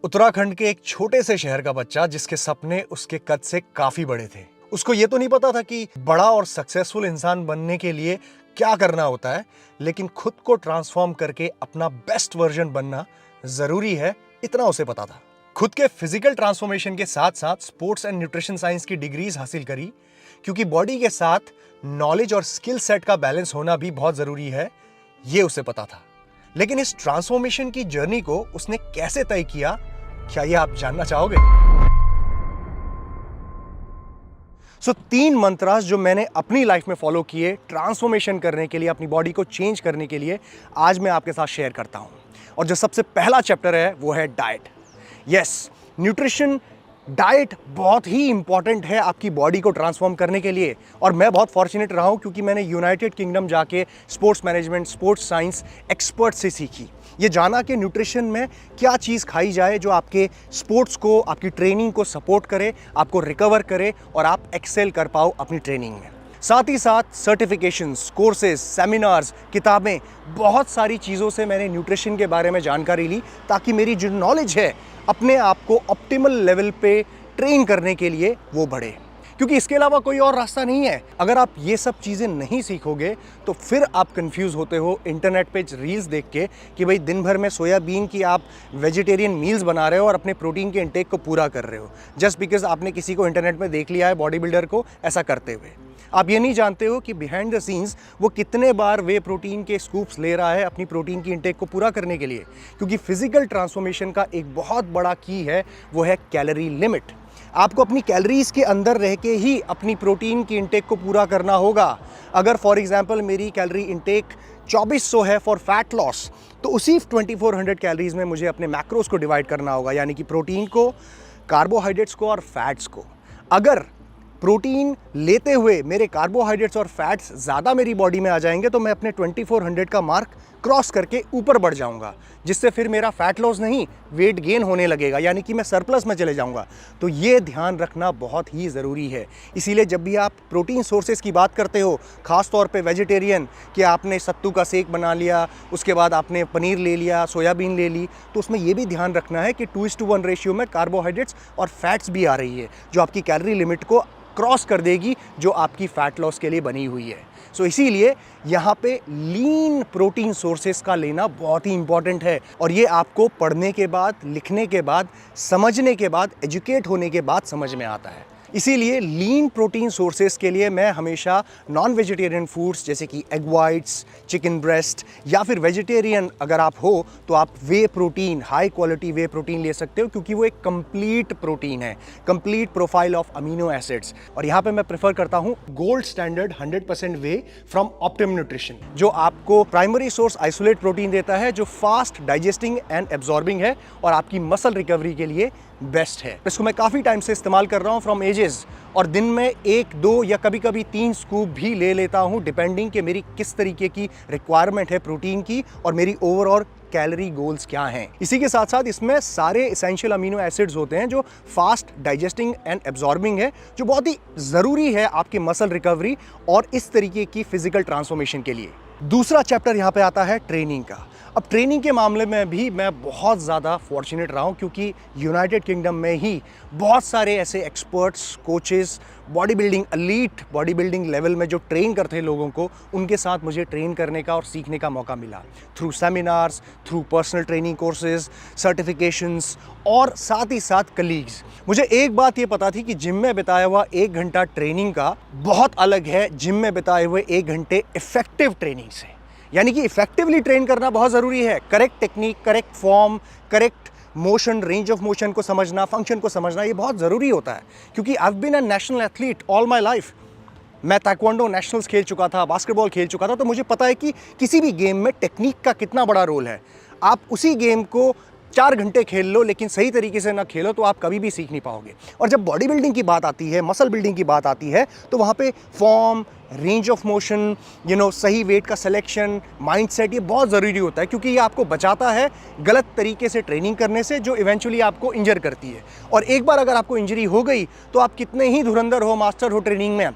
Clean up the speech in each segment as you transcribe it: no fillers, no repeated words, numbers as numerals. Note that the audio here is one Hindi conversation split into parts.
उत्तराखंड के एक छोटे से शहर का बच्चा जिसके सपने उसके कद से काफी बड़े थे। उसको ये तो नहीं पता था कि बड़ा और सक्सेसफुल इंसान बनने के लिए क्या करना होता है, लेकिन खुद को ट्रांसफॉर्म करके अपना बेस्ट वर्जन बनना जरूरी है, इतना उसे पता था। खुद के फिजिकल ट्रांसफॉर्मेशन के साथ साथ स्पोर्ट्स एंड न्यूट्रिशन साइंस की डिग्रीज हासिल करी, क्योंकि बॉडी के साथ नॉलेज और स्किल सेट का बैलेंस होना भी बहुत जरूरी है, ये उसे पता था। लेकिन इस ट्रांसफॉर्मेशन की जर्नी को उसने कैसे तय किया, क्या ये आप जानना चाहोगे? तीन मंत्रास जो मैंने अपनी लाइफ में फॉलो किए ट्रांसफॉर्मेशन करने के लिए, अपनी बॉडी को चेंज करने के लिए, आज मैं आपके साथ शेयर करता हूं। और जो सबसे पहला चैप्टर है वो है डाइट। यस, न्यूट्रिशन, डाइट बहुत ही इंपॉर्टेंट है आपकी बॉडी को ट्रांसफॉर्म करने के लिए। और मैं बहुत फॉर्चुनेट रहा हूं क्योंकि मैंने यूनाइटेड किंगडम जाके sports management, sports science expert से सीखी। ये जाना कि न्यूट्रिशन में क्या चीज़ खाई जाए जो आपके स्पोर्ट्स को, आपकी ट्रेनिंग को सपोर्ट करे, आपको रिकवर करे और आप एक्सेल कर पाओ अपनी ट्रेनिंग में। साथ ही साथ सर्टिफिकेशंस, कोर्सेज, सेमिनार्स, किताबें, बहुत सारी चीज़ों से मैंने न्यूट्रिशन के बारे में जानकारी ली ताकि मेरी जो नॉलेज है अपने आप को ऑप्टिमल लेवल पे ट्रेन करने के लिए वो बढ़े, क्योंकि इसके अलावा कोई और रास्ता नहीं है। अगर आप ये सब चीज़ें नहीं सीखोगे तो फिर आप कंफ्यूज होते हो इंटरनेट पे रील्स देख के कि भाई दिन भर में सोयाबीन की आप वेजिटेरियन मील्स बना रहे हो और अपने प्रोटीन के इंटेक को पूरा कर रहे हो, जस्ट बिकॉज आपने किसी को इंटरनेट में देख लिया है, बॉडी बिल्डर को ऐसा करते हुए। आप ये नहीं जानते हो कि बिहाइंड द सीन्स वो कितने बार वे प्रोटीन के स्कूप्स ले रहा है अपनी प्रोटीन की इंटेक को पूरा करने के लिए, क्योंकि फिजिकल ट्रांसफॉर्मेशन का एक बहुत बड़ा की है, वो है कैलोरी लिमिट। आपको अपनी कैलोरीज के अंदर रह के ही अपनी प्रोटीन की इंटेक को पूरा करना होगा। अगर फॉर एग्जांपल मेरी कैलोरी इंटेक 2400 है फॉर फैट लॉस, तो उसी 2400 कैलोरीज में मुझे अपने मैक्रोस को डिवाइड करना होगा, यानी कि प्रोटीन को, कार्बोहाइड्रेट्स को और फैट्स को। अगर प्रोटीन लेते हुए मेरे कार्बोहाइड्रेट्स और फैट्स ज़्यादा मेरी बॉडी में आ जाएंगे तो मैं अपने 2400 का मार्क क्रॉस करके ऊपर बढ़ जाऊंगा, जिससे फिर मेरा फैट लॉस नहीं, वेट गेन होने लगेगा, यानी कि मैं सरप्लस में चले जाऊंगा। तो ये ध्यान रखना बहुत ही ज़रूरी है। इसीलिए जब भी आप प्रोटीन सोर्सेज की बात करते हो, ख़ास तौर पे वेजिटेरियन, कि आपने सत्तू का शेक बना लिया, उसके बाद आपने पनीर ले लिया, सोयाबीन ले ली, तो उसमें ये भी ध्यान रखना है कि 2:1 रेशियो में कार्बोहाइड्रेट्स और फैट्स भी आ रही है, जो आपकी कैलोरी लिमिट को क्रॉस कर देगी, जो आपकी फैट लॉस के लिए बनी हुई है। सो इसीलिए यहाँ पे लीन प्रोटीन सोर्सेस का लेना बहुत ही इंपॉर्टेंट है, और ये आपको पढ़ने के बाद, लिखने के बाद, समझने के बाद, एजुकेट होने के बाद समझ में आता है। इसीलिए लीन प्रोटीन सोर्सेस के लिए मैं हमेशा नॉन वेजिटेरियन फूड्स जैसे कि एग वाइट्स, चिकन ब्रेस्ट, या फिर वेजिटेरियन अगर आप हो तो आप वे प्रोटीन, हाई क्वालिटी वे प्रोटीन ले सकते हो, क्योंकि वो एक कंप्लीट प्रोटीन है, complete profile of amino acids. और यहाँ पे मैं प्रेफर करता हूँ gold standard 100% way from optimum nutrition, जो आपको प्राइमरी सोर्स आइसोलेट प्रोटीन देता है, जो फास्ट डाइजेस्टिंग एंड एब्जॉर्बिंग है और आपकी मसल रिकवरी के लिए बेस्ट है। इसको मैं काफ़ी टाइम से इस्तेमाल कर रहा हूँ फ्रॉम एजेस, और दिन में 1, 2 या कभी कभी 3 स्कूप भी ले लेता हूँ, डिपेंडिंग कि मेरी किस तरीके की रिक्वायरमेंट है प्रोटीन की और मेरी ओवरऑल कैलोरी गोल्स क्या हैं। इसी के साथ साथ इसमें सारे एसेंशियल अमीनो एसिड्स होते हैं जो फास्ट डाइजेस्टिंग एंड एब्जॉर्बिंग है, जो बहुत ही ज़रूरी है आपकी मसल रिकवरी और इस तरीके की फिजिकल ट्रांसफॉर्मेशन के लिए। दूसरा चैप्टर यहाँ पे आता है ट्रेनिंग का। अब ट्रेनिंग के मामले में भी मैं बहुत ज़्यादा फॉर्चुनेट रहा हूँ, क्योंकि यूनाइटेड किंगडम में ही बहुत सारे ऐसे experts, coaches, body building, elite body building level में जो ट्रेन करते हैं लोगों को, उनके साथ मुझे ट्रेन करने का और सीखने का मौका मिला, through seminars, through personal training courses, certifications और साथ ही साथ कलीग्स। मुझे एक बात ये पता थी कि जिम में बिताया हुआ 1 घंटा ट्रेनिंग का बहुत अलग है जिम में बिताए हुए 1 घंटे इफेक्टिव ट्रेनिंग से। यानी कि इफेक्टिवली ट्रेन करना बहुत ज़रूरी है। Correct technique, correct form, correct motion, range of motion को समझना, फंक्शन को समझना, ये बहुत ज़रूरी होता है, क्योंकि I have been a national athlete all my life. मैं ताइक्वांडो नेशनल्स खेल चुका था, बास्केटबॉल खेल चुका था, तो मुझे पता है कि किसी भी गेम में टेक्निक का कितना बड़ा रोल है। आप उसी गेम को 4 घंटे खेल लो लेकिन सही तरीके से ना खेलो तो आप कभी भी सीख नहीं पाओगे। और जब बॉडी बिल्डिंग की बात आती है, मसल बिल्डिंग की बात आती है, तो वहाँ पे फॉर्म, रेंज ऑफ मोशन, सही वेट का सिलेक्शन, माइंडसेट, ये बहुत ज़रूरी होता है, क्योंकि ये आपको बचाता है गलत तरीके से ट्रेनिंग करने से, जो इवेंचुअली आपको इंजर करती है। और एक बार अगर आपको इंजरी हो गई तो आप कितने ही धुरंधर हो, मास्टर हो ट्रेनिंग में,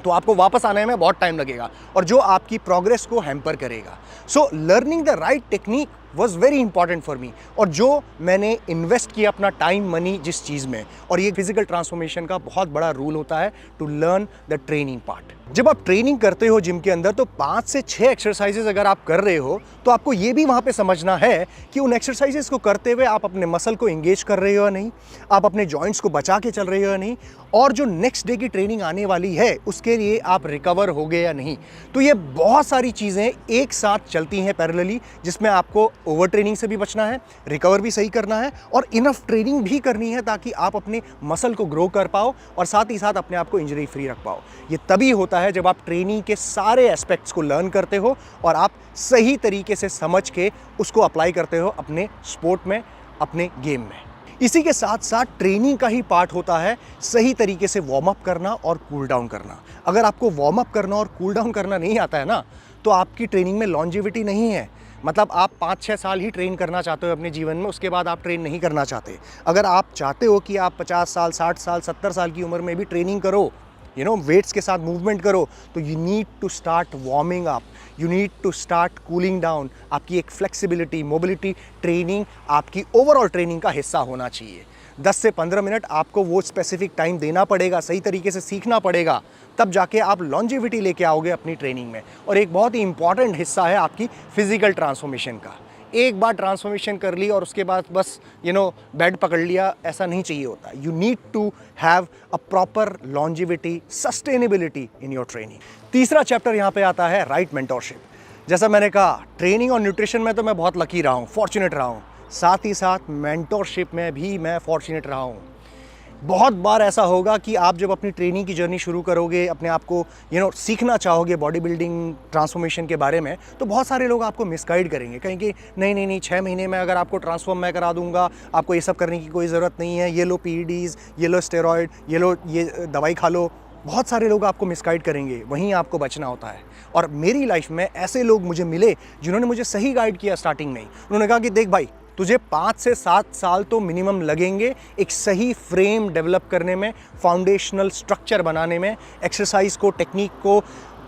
तो आपको वापस आने में बहुत टाइम लगेगा और जो आपकी प्रोग्रेस को हैम्पर करेगा। So learning the right technique was very important for me. और जो मैंने इन्वेस्ट किया अपना टाइम मनी जिस चीज़ में, और ये फिजिकल ट्रांसफॉर्मेशन का बहुत बड़ा रूल होता है to learn the training part. जब आप ट्रेनिंग करते हो जिम के अंदर तो 5 से 6 एक्सरसाइजेज अगर आप कर रहे हो तो आपको ये भी वहाँ पे समझना है कि उन एक्सरसाइजेज को करते हुए आप अपने मसल को इंगेज कर रहे हो या नहीं, आप अपने जॉइंट्स को बचा के चल रहे हो या नहीं, और जो नेक्स्ट डे की ट्रेनिंग आने वाली है उसके लिए आप रिकवर हो गए या नहीं। तो ये बहुत सारी चीज़ें एक साथ चलती हैं पैरेलली, जिसमें आपको ओवर ट्रेनिंग से भी बचना है, रिकवर भी सही करना है और इनफ ट्रेनिंग भी करनी है ताकि आप अपने मसल को ग्रो कर पाओ और साथ ही साथ अपने आप को इंजरी फ्री रख पाओ। ये तभी होता है जब आप ट्रेनिंग के सारे एस्पेक्ट्स को लर्न करते हो और आप सही तरीके से समझ के उसको अप्लाई करते हो अपने स्पोर्ट में, अपने गेम में। इसी के साथ साथ ट्रेनिंग का ही पार्ट होता है सही तरीके से वार्म अप करना और कूल डाउन करना। अगर आपको वार्म अप करना और कूल डाउन करना नहीं आता है ना, तो आपकी ट्रेनिंग में लॉन्जेविटी नहीं है। मतलब आप 5-6 साल ही ट्रेन करना चाहते हो अपने जीवन में, उसके बाद आप ट्रेन नहीं करना चाहते। अगर आप चाहते हो कि आप 50 साल, 60 साल, 70 साल की उम्र में भी ट्रेनिंग करो, वेट्स के साथ मूवमेंट करो, तो you need to start warming up, you need to start cooling down. आपकी एक फ्लेक्सिबिलिटी, मोबिलिटी ट्रेनिंग आपकी ओवरऑल ट्रेनिंग का हिस्सा होना चाहिए। 10 से 15 मिनट आपको वो स्पेसिफिक टाइम देना पड़ेगा, सही तरीके से सीखना पड़ेगा, तब जाके आप लॉन्जेविटी लेके आओगे अपनी ट्रेनिंग में। और एक बहुत ही इंपॉर्टेंट हिस्सा है आपकी फिजिकल ट्रांसफॉर्मेशन का। एक बार ट्रांसफॉर्मेशन कर ली और उसके बाद बस बेड पकड़ लिया, ऐसा नहीं चाहिए होता। You need to have a proper longevity, sustainability in your training. तीसरा चैप्टर यहाँ पे आता है राइट मेंटोरशिप। जैसा मैंने कहा, ट्रेनिंग और न्यूट्रिशन में तो मैं बहुत लकी रहा हूँ, फॉर्चुनेट रहा हूँ, साथ ही साथ मेंटोरशिप में भी मैं फॉर्चुनेट रहा हूँ। बहुत बार ऐसा होगा कि आप जब अपनी ट्रेनिंग की जर्नी शुरू करोगे, अपने आप को सीखना चाहोगे बॉडी बिल्डिंग ट्रांसफॉर्मेशन के बारे में, तो बहुत सारे लोग आपको मिसगाइड करेंगे, कहेंगे नहीं 6 महीने में अगर आपको ट्रांसफॉर्म मैं करा दूंगा, आपको ये सब करने की कोई ज़रूरत नहीं है, ये लो PEDs, ये लो स्टेरॉयड, ये दवाई खा लो। बहुत सारे लोग आपको मिसगाइड करेंगे, वहीं आपको बचना होता है। और मेरी लाइफ में ऐसे लोग मुझे मिले जिन्होंने मुझे सही गाइड किया स्टार्टिंग में ही। उन्होंने कहा कि देख भाई, तुझे 5 से 7 साल तो मिनिमम लगेंगे एक सही फ्रेम डेवलप करने में, फाउंडेशनल स्ट्रक्चर बनाने में, एक्सरसाइज को, टेक्निक को,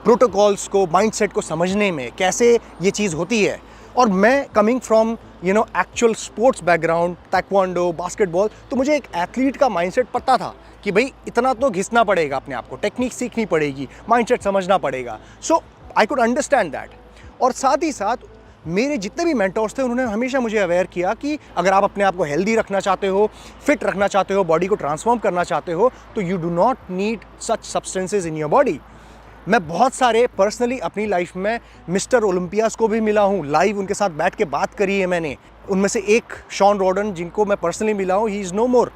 प्रोटोकॉल्स को, माइंडसेट को समझने में, कैसे ये चीज़ होती है। और मैं coming from actual sports background, taekwondo, basketball, तो मुझे एक एथलीट का माइंडसेट पता था कि भाई इतना तो घिसना पड़ेगा अपने आप को, टेक्निक सीखनी पड़ेगी, माइंडसेट समझना पड़ेगा। सो आई कुड अंडरस्टैंड दैट। और साथ ही साथ मेरे जितने भी मेंटोर्स थे उन्होंने हमेशा मुझे अवेयर किया कि अगर आप अपने आप को हेल्दी रखना चाहते हो, फिट रखना चाहते हो, बॉडी को ट्रांसफॉर्म करना चाहते हो, तो you do not need such substances in your body. मैं बहुत सारे पर्सनली अपनी लाइफ में मिस्टर ओलंपियास को भी मिला हूँ, लाइव उनके साथ बैठ के बात करी है मैंने। उनमें से एक शॉन रॉडन, जिनको मैं पर्सनली मिला हूँ, he is no more,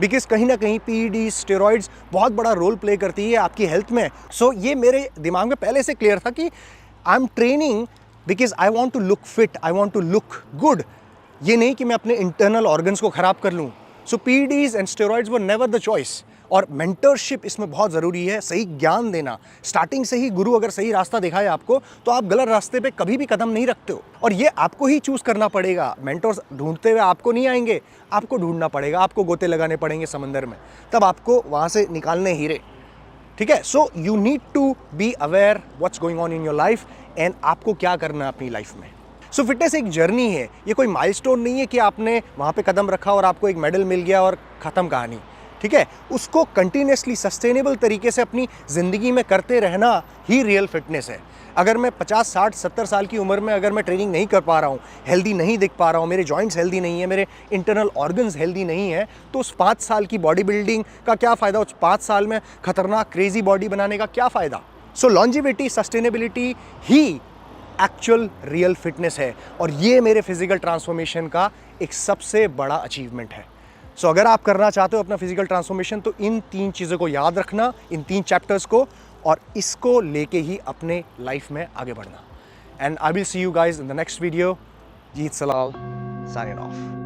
because कहीं ना कहीं PEDs, स्टेरॉइड्स बहुत बड़ा रोल प्ले करती है आपकी हेल्थ में। सो ये मेरे दिमाग में पहले से क्लियर था कि I am training because I want to look fit, I want to look good, ये नहीं कि मैं अपने इंटरनल ऑर्गन्स को ख़राब कर लूँ। सो PEDs and steroids were never the choice. और मेंटरशिप इसमें बहुत ज़रूरी है, सही ज्ञान देना। स्टार्टिंग से ही गुरु अगर सही रास्ता दिखाए आपको, तो आप गलत रास्ते पे कभी भी कदम नहीं रखते हो। और ये आपको ही चूज़ करना पड़ेगा। मेंटर्स ढूंढते हुए आपको नहीं आएंगे, आपको ढूंढना पड़ेगा, आपको गोते लगाने पड़ेंगे समंदर में, तब आपको वहाँ से निकालने हीरे। ठीक है। So you need to be aware what's going on in your life and आपको क्या करना है अपनी लाइफ में। सो फिटनेस एक जर्नी है, ये कोई माइलस्टोन नहीं है कि आपने वहाँ पे कदम रखा और आपको एक मेडल मिल गया और ख़त्म कहानी। ठीक है, उसको कंटिन्यूसली सस्टेनेबल तरीके से अपनी ज़िंदगी में करते रहना ही रियल फिटनेस है। अगर मैं 50, 60, 70 साल की उम्र में अगर मैं ट्रेनिंग नहीं कर पा रहा हूँ, हेल्दी नहीं दिख पा रहा हूँ, मेरे जॉइंट्स हेल्दी नहीं है, मेरे इंटरनल ऑर्गन्स हेल्दी नहीं है, तो उस 5 साल की बॉडी बिल्डिंग का क्या फ़ायदा, उस 5 साल में खतरनाक क्रेजी बॉडी बनाने का क्या फ़ायदा। सो लॉन्जिविटी, सस्टेनेबिलिटी ही एक्चुअल रियल फिटनेस है, और ये मेरे फिजिकल ट्रांसफॉर्मेशन का एक सबसे बड़ा अचीवमेंट है। सो अगर आप करना चाहते हो अपना फिजिकल ट्रांसफॉर्मेशन, तो इन 3 चीज़ों को याद रखना, इन 3 चैप्टर्स को, और इसको लेके ही अपने लाइफ में आगे बढ़ना। And I will see you guys in the next video. Jeet Salal, signing off.